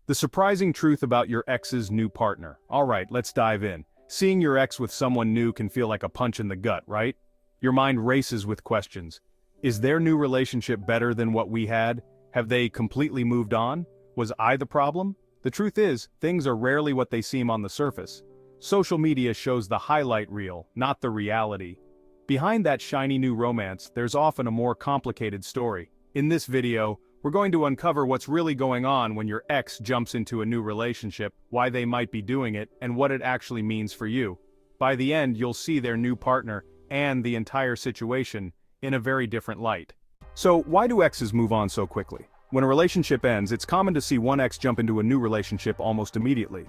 The surprising truth about your ex's new partner. Alright, let's dive in. Seeing your ex with someone new can feel like a punch in the gut, right? Your mind races with questions. Is their new relationship better than what we had? Have they completely moved on? Was I the problem? The truth is, things are rarely what they seem on the surface. Social media shows the highlight reel, not the reality. Behind that shiny new romance, there's often a more complicated story. In this video, we're going to uncover what's really going on when your ex jumps into a new relationship, why they might be doing it, and what it actually means for you. By the end, you'll see their new partner and the entire situation in a very different light. So, why do exes move on so quickly? When a relationship ends, it's common to see one ex jump into a new relationship almost immediately.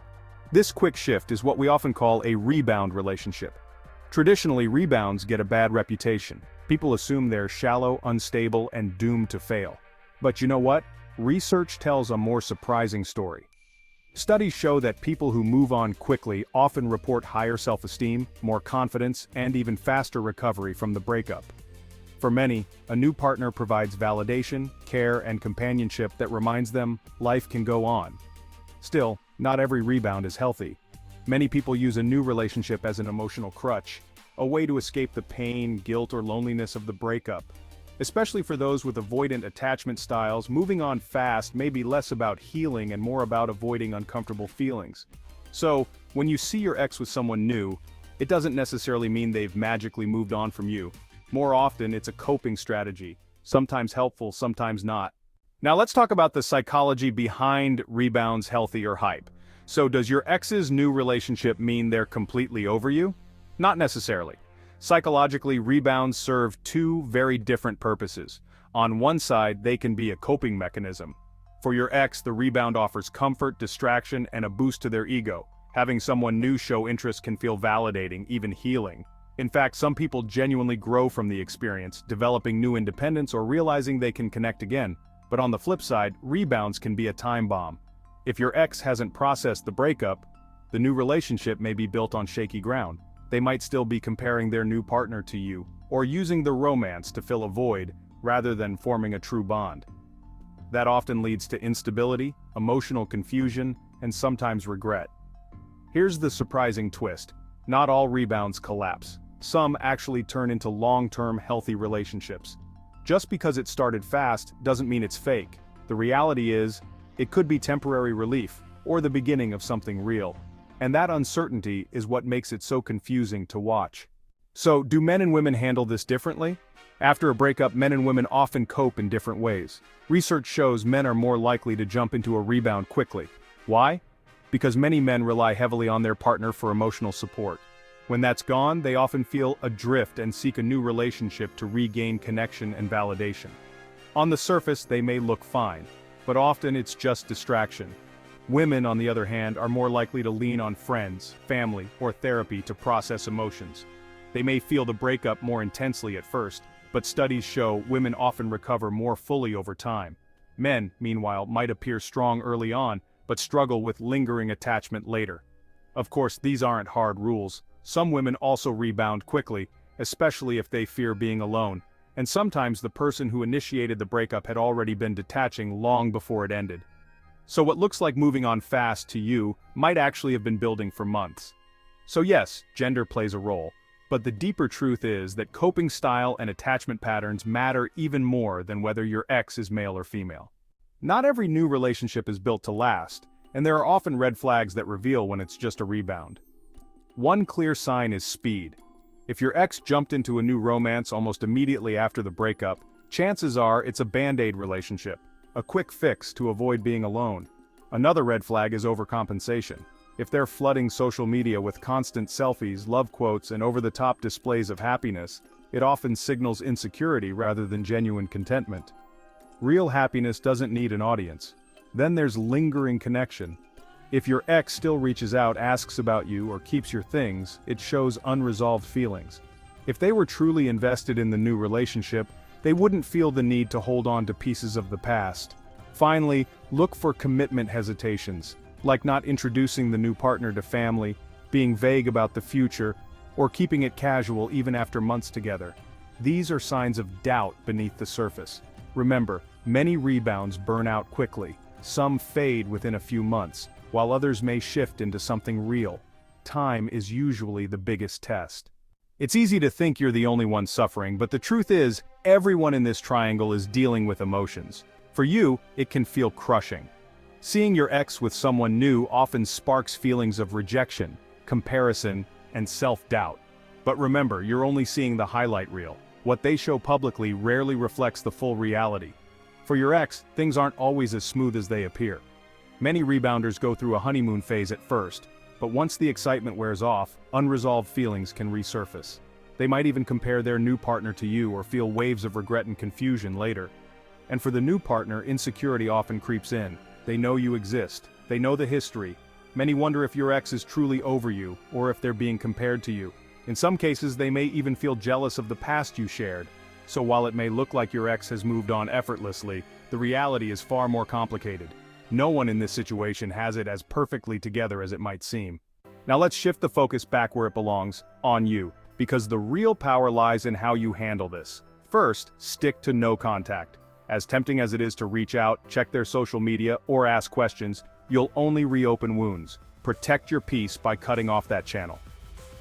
This quick shift is what we often call a rebound relationship. Traditionally, rebounds get a bad reputation. People assume they're shallow, unstable, and doomed to fail. But you know what? Research tells a more surprising story. Studies show that people who move on quickly often report higher self-esteem, more confidence, and even faster recovery from the breakup. For many, a new partner provides validation, care, and companionship that reminds them life can go on. Still, not every rebound is healthy. Many people use a new relationship as an emotional crutch, a way to escape the pain, guilt, or loneliness of the breakup. Especially for those with avoidant attachment styles, moving on fast may be less about healing and more about avoiding uncomfortable feelings. So, when you see your ex with someone new, it doesn't necessarily mean they've magically moved on from you. More often, it's a coping strategy, sometimes helpful, sometimes not. Now let's talk about the psychology behind rebounds, healthy or hype. So does your ex's new relationship mean they're completely over you? Not necessarily. Psychologically, rebounds serve two very different purposes. On one side, they can be a coping mechanism. For your ex, the rebound offers comfort, distraction, and a boost to their ego. Having someone new show interest can feel validating, even healing. In fact, some people genuinely grow from the experience, developing new independence or realizing they can connect again. But on the flip side, rebounds can be a time bomb. If your ex hasn't processed the breakup, the new relationship may be built on shaky ground. They might still be comparing their new partner to you, or using the romance to fill a void, rather than forming a true bond. That often leads to instability, emotional confusion, and sometimes regret. Here's the surprising twist. Not all rebounds collapse. Some actually turn into long-term healthy relationships. Just because it started fast doesn't mean it's fake. The reality is, it could be temporary relief, or the beginning of something real. And that uncertainty is what makes it so confusing to watch. So, do men and women handle this differently? After a breakup, men and women often cope in different ways. Research shows men are more likely to jump into a rebound quickly. Why? Because many men rely heavily on their partner for emotional support. When that's gone, they often feel adrift and seek a new relationship to regain connection and validation. On the surface, they may look fine, but often it's just distraction. Women, on the other hand, are more likely to lean on friends, family, or therapy to process emotions. They may feel the breakup more intensely at first, but studies show women often recover more fully over time. Men, meanwhile, might appear strong early on, but struggle with lingering attachment later. Of course, these aren't hard rules. Some women also rebound quickly, especially if they fear being alone, and sometimes the person who initiated the breakup had already been detaching long before it ended. So what looks like moving on fast to you might actually have been building for months. So yes, gender plays a role, but the deeper truth is that coping style and attachment patterns matter even more than whether your ex is male or female. Not every new relationship is built to last, and there are often red flags that reveal when it's just a rebound. One clear sign is speed. If your ex jumped into a new romance almost immediately after the breakup, chances are it's a band-aid relationship. A quick fix to avoid being alone. Another red flag is overcompensation. If they're flooding social media with constant selfies, love quotes, and over-the-top displays of happiness, it often signals insecurity rather than genuine contentment. Real happiness doesn't need an audience. Then there's lingering connection. If your ex still reaches out, asks about you, or keeps your things, it shows unresolved feelings. If they were truly invested in the new relationship, they wouldn't feel the need to hold on to pieces of the past. Finally, look for commitment hesitations, like not introducing the new partner to family, being vague about the future, or keeping it casual even after months together. These are signs of doubt beneath the surface. Remember, many rebounds burn out quickly. Some fade within a few months, while others may shift into something real. Time is usually the biggest test. It's easy to think you're the only one suffering, but the truth is, everyone in this triangle is dealing with emotions. For you, it can feel crushing. Seeing your ex with someone new often sparks feelings of rejection, comparison, and self-doubt. But remember, you're only seeing the highlight reel. What they show publicly rarely reflects the full reality. For your ex, things aren't always as smooth as they appear. Many rebounders go through a honeymoon phase at first, but once the excitement wears off, unresolved feelings can resurface. They might even compare their new partner to you or feel waves of regret and confusion later. And for the new partner, insecurity often creeps in. They know you exist. They know the history. Many wonder if your ex is truly over you, or if they're being compared to you. In some cases, they may even feel jealous of the past you shared. So while it may look like your ex has moved on effortlessly, the reality is far more complicated. No one in this situation has it as perfectly together as it might seem. Now let's shift the focus back where it belongs, on you, because the real power lies in how you handle this. First, stick to no contact. As tempting as it is to reach out, check their social media, or ask questions, you'll only reopen wounds. Protect your peace by cutting off that channel.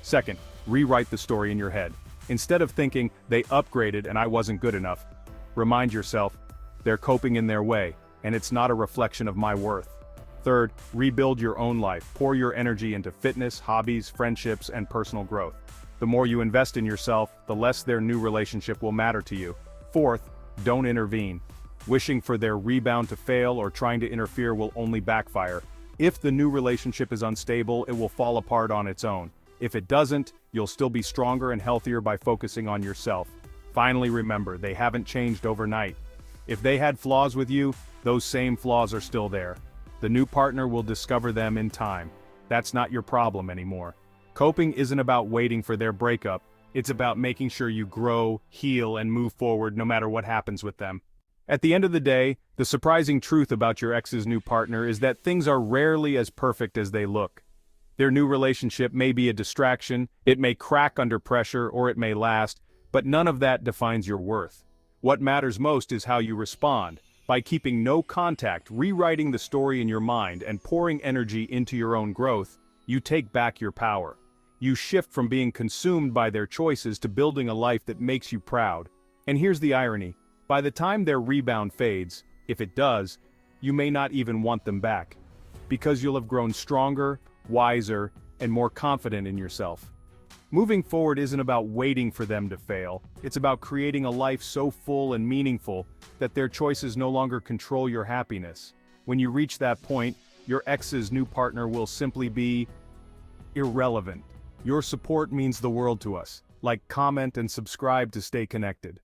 Second, rewrite the story in your head. Instead of thinking, they upgraded and I wasn't good enough, remind yourself, they're coping in their way, and it's not a reflection of my worth. Third, rebuild your own life. Pour your energy into fitness, hobbies, friendships, and personal growth. The more you invest in yourself, the less their new relationship will matter to you. Fourth, don't intervene. Wishing for their rebound to fail or trying to interfere will only backfire. If the new relationship is unstable, it will fall apart on its own. If it doesn't, you'll still be stronger and healthier by focusing on yourself. Finally, remember, they haven't changed overnight. If they had flaws with you, those same flaws are still there. The new partner will discover them in time. That's not your problem anymore. Coping isn't about waiting for their breakup. It's about making sure you grow, heal, and move forward no matter what happens with them. At the end of the day, the surprising truth about your ex's new partner is that things are rarely as perfect as they look. Their new relationship may be a distraction, it may crack under pressure, or it may last, but none of that defines your worth. What matters most is how you respond. By keeping no contact, rewriting the story in your mind, and pouring energy into your own growth, you take back your power. You shift from being consumed by their choices to building a life that makes you proud. And here's the irony. By the time their rebound fades, if it does, you may not even want them back. Because you'll have grown stronger, wiser, and more confident in yourself. Moving forward isn't about waiting for them to fail. It's about creating a life so full and meaningful that their choices no longer control your happiness. When you reach that point, your ex's new partner will simply be irrelevant. Your support means the world to us. Like, comment, and subscribe to stay connected.